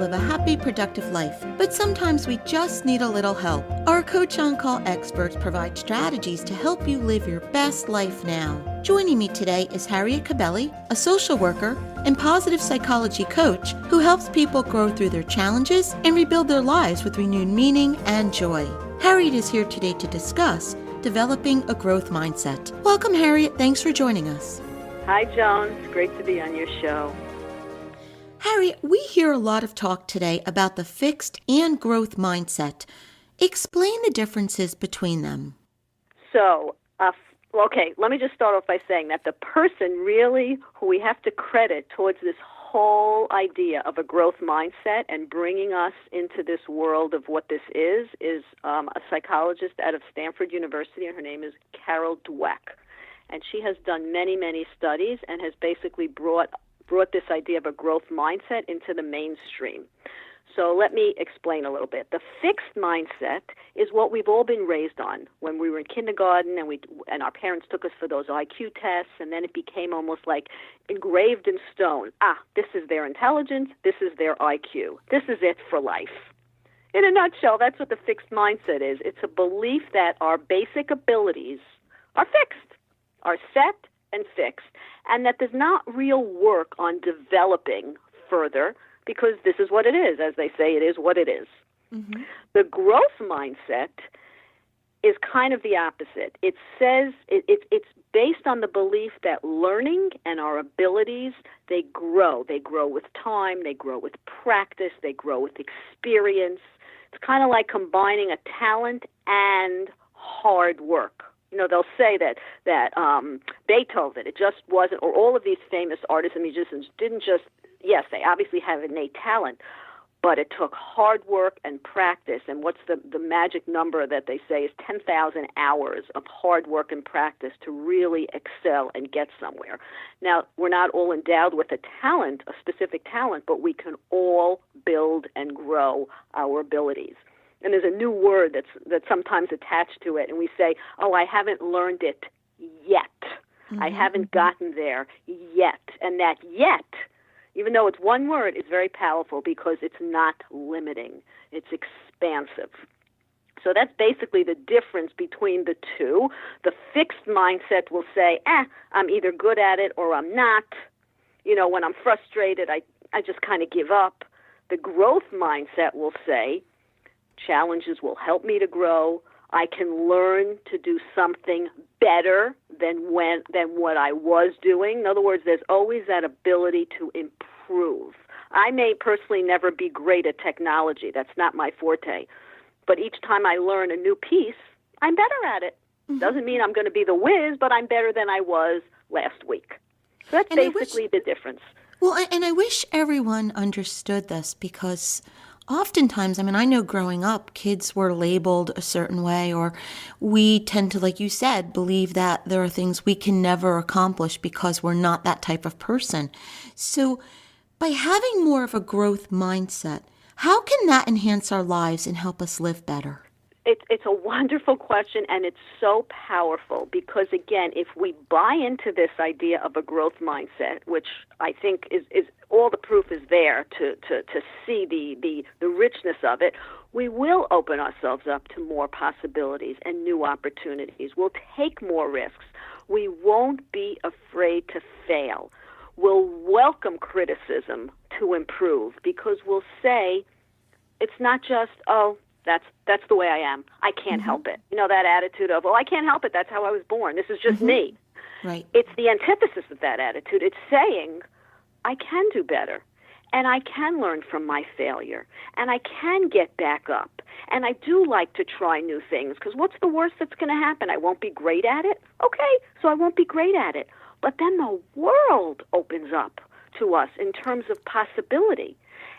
live a happy, productive life, but sometimes we just need a little help. Our Coach On Call experts provide strategies to help you live your best life now. Joining me today is Harriet Cabelli, a social worker and positive psychology coach who helps people grow through their challenges and rebuild their lives with renewed meaning and joy. Harriet is here today to discuss developing a growth mindset. Welcome, Harriet. Thanks for joining us. Hi, Joan. It's great to be on your show. Harriet, we hear a lot of talk today about the fixed and growth mindset. Explain the differences between them. So, okay, let me just start off by saying that the person really who we have to credit towards this whole idea of a growth mindset and bringing us into this world of what this is a psychologist out of Stanford University, and her name is Carol Dweck. And she has done many, many studies and has basically brought this idea of a growth mindset into the mainstream. So let me explain a little bit. The fixed mindset is what we've all been raised on when we were in kindergarten and our parents took us for those IQ tests, and then it became almost like engraved in stone. This is their intelligence, this is their IQ, this is it for life. In a nutshell, that's what the fixed mindset is. It's a belief that our basic abilities are fixed, are set and fixed, and that there's not real work on developing further because this is what it is. As they say, it is what it is. Mm-hmm. The growth mindset is kind of the opposite. It says it's based on the belief that learning and our abilities, they grow. They grow with time, they grow with practice, they grow with experience. It's kind of like combining a talent and hard work. You know, they'll say that Beethoven, it just wasn't, or all of these famous artists and musicians didn't just, yes, they obviously have innate talent, but it took hard work and practice. And what's the magic number that they say is 10,000 hours of hard work and practice to really excel and get somewhere. Now, we're not all endowed with a talent, a specific talent, but we can all build and grow our abilities. And there's a new word that's sometimes attached to it, and we say, I haven't learned it yet. Mm-hmm. I haven't gotten there yet. And that yet, even though it's one word, is very powerful because it's not limiting. It's expansive. So that's basically the difference between the two. The fixed mindset will say, I'm either good at it or I'm not. You know, when I'm frustrated, I just kind of give up. The growth mindset will say, challenges will help me to grow. I can learn to do something better than what I was doing. In other words, there's always that ability to improve. I may personally never be great at technology. That's not my forte. But each time I learn a new piece, I'm better at it. Mm-hmm. Doesn't mean I'm going to be the whiz, but I'm better than I was last week. So that's basically the difference. Well, and I wish everyone understood this because oftentimes, I know growing up, kids were labeled a certain way, or we tend to, like you said, believe that there are things we can never accomplish because we're not that type of person. So by having more of a growth mindset, how can that enhance our lives and help us live better? It's a wonderful question, and it's so powerful because, again, if we buy into this idea of a growth mindset, which I think is all the proof is there to see the richness of it, we will open ourselves up to more possibilities and new opportunities. We'll take more risks. We won't be afraid to fail. We'll welcome criticism to improve because we'll say it's not just, that's the way I am. I can't help it. You know, that attitude of, I can't help it. That's how I was born. This is just me. Right. It's the antithesis of that attitude. It's saying, I can do better, and I can learn from my failure, and I can get back up, and I do like to try new things, because what's the worst that's going to happen? I won't be great at it? Okay, so I won't be great at it. But then the world opens up to us in terms of possibility.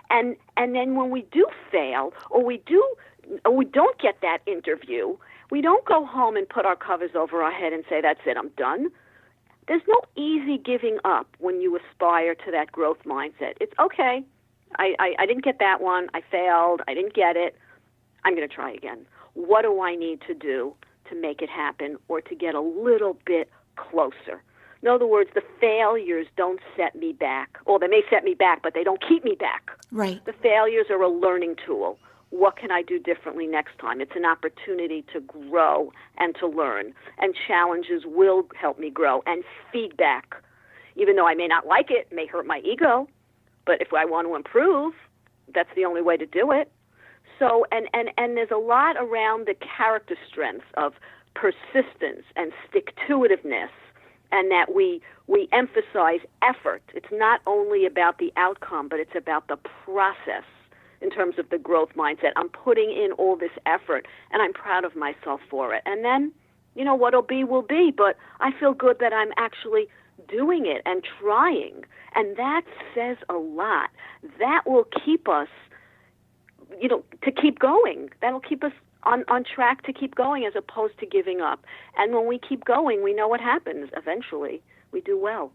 And then when we do fail, or we don't get that interview, we don't go home and put our covers over our head and say, that's it, I'm done. There's no easy giving up when you aspire to that growth mindset. It's okay, I didn't get that one, I failed, I didn't get it, I'm going to try again. What do I need to do to make it happen or to get a little bit closer? In In other words, the failures don't set me back. Or they may set me back, but they don't keep me back. Right. The failures are a learning tool. What can I do differently next time? It's an opportunity to grow and to learn. And challenges will help me grow. And feedback, even though I may not like it, may hurt my ego, but if I want to improve, that's the only way to do it. So, and there's a lot around the character strengths of persistence and stick-to-itiveness, and that we emphasize effort. It's not only about the outcome, but it's about the process in terms of the growth mindset. I'm putting in all this effort, and I'm proud of myself for it. And then, what'll be will be, but I feel good that I'm actually doing it and trying. And that says a lot. That will keep us, to keep going. That'll keep us on track to keep going as opposed to giving up. And when we keep going, we know what happens. Eventually, we do well.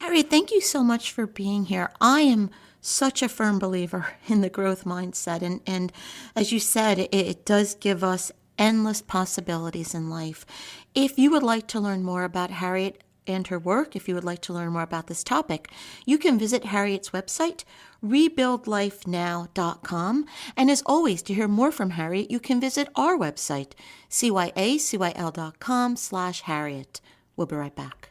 Harriet, thank you so much for being here. I am such a firm believer in the growth mindset. And as you said, it does give us endless possibilities in life. If you would like to learn more about Harriet and her work, if you would like to learn more about this topic, you can visit Harriet's website, rebuildlifenow.com. And as always, to hear more from Harriet, you can visit our website, CYACYL.com/Harriet. We'll be right back.